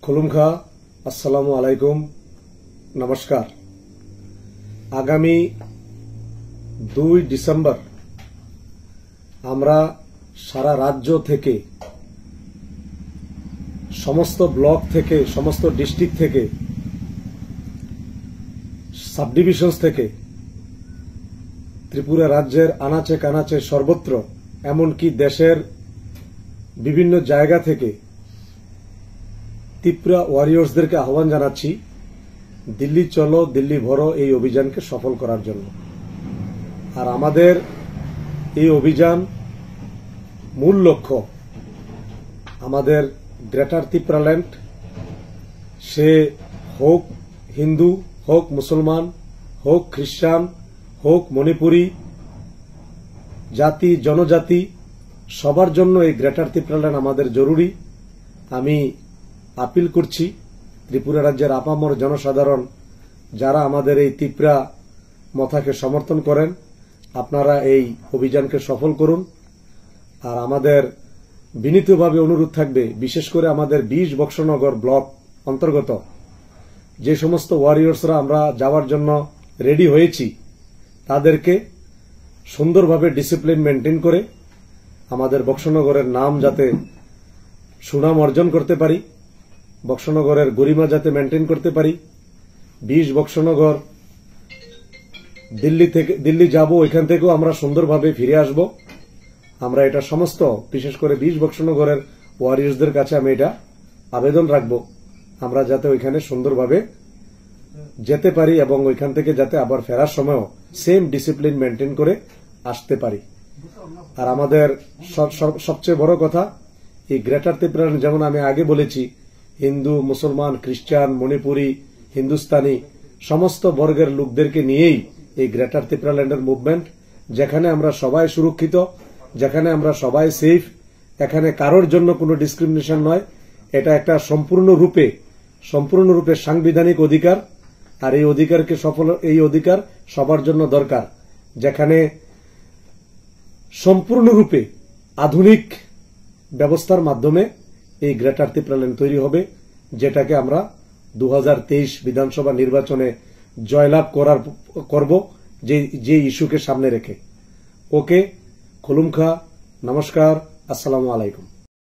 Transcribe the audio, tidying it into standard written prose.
खुलुमखा अस्सलामु आलाइकुम नमस्कार। आगामी 2 डिसेम्बर आमरा सारा राज्य थेके समस्त ब्लक थेके समस्त डिस्ट्रिक्ट थेके सब डिविशन्स थेके त्रिपुरा राज्येर आनाचे कानाचे सर्वत्र एमनकि देशेर विभिन्न जायगा थेके त्रिपुरा वारियर्सदेरके आह्वान जानाচ্ছি दिल्ली चलो दिल्ली भरो এই অভিযানকে সফল করার জন্য। আর আমাদের এই অভিযান মূল লক্ষ্য আমাদের গ্রেটার ত্রিপুরাল্যান্ড সে হোক হিন্দু হোক মুসলমান হোক খ্রিস্টান হোক মণিপুরি জাতি জনজাতি সবার জন্য এই গ্রেটার ত্রিপুরাল্যান্ড আমাদের জরুরি। আমি আপিল করছি ত্রিপুরা রাজ্যের আপামর জনসাধারণ যারা আমাদের এই ত্রিপুরা মথাকে সমর্থন করেন আপনারা এই অভিযানকে সফল করুন। আর আমাদের বিনীতভাবে অনুরোধ থাকবে বিশেষ করে আমাদের 20 বক্সনগর ব্লক অন্তর্গত যে সমস্ত ওয়ারিয়র্সরা আমরা যাওয়ার জন্য রেডি হয়েছি তাদেরকে সুন্দরভাবে ডিসিপ্লিন মেইনটেইন করে আমাদের বক্সনগরের নাম যাতে সুনাম অর্জন করতে পারি, বক্সনগরের গরিমা যাতে মেইনটেইন করতে পারি। 20 বক্সনগর দিল্লি যাব, ওইখান থেকেও আমরা সুন্দরভাবে ফিরে আসব। আমরা এটা সমস্ত বিশেষ করে 20 বক্সনগরের ওয়ারিয়র্সদের কাছে আমি এটা আবেদন রাখব আমরা যাতে ওইখানে সুন্দরভাবে যেতে পারি এবং ওইখান থেকে যাতে আবার ফেরার সময়ও সেম ডিসিপ্লিন মেইনটেইন করে আসতে পারি। আর আমাদের সবচেয়ে বড় কথা এই গ্রেটার ত্রিপুরাল্যান্ড যেমন আমি আগে বলেছি হিন্দু মুসলমান খ্রিস্টান মণিপুরি হিন্দুস্তানি সমস্ত বর্গের লোকদেরকে নিয়েই এই গ্রেটার ত্রিপুরাল্যান্ডের মুভমেন্ট, যেখানে আমরা সবাই সুরক্ষিত, যেখানে আমরা সবাই সেফ, এখানে কারোর জন্য কোনো ডিসক্রিমিনেশন নয়। এটা একটা সম্পূর্ণরূপে সাংবিধানিক অধিকার। আর এই অধিকার সবার জন্য দরকার, যেখানে সম্পূর্ণরূপে আধুনিক ব্যবস্থার মাধ্যমে এই গ্রেটার ত্রিপুরাল্যান্ড তৈরি হবে, যেটাকে আমরা 2023 বিধানসভা নির্বাচনে জয়লাভ করব যে ইস্যুকে সামনে রেখে। ওকে, খুলুমখা, নমস্কার, আসসালামু আলাইকুম।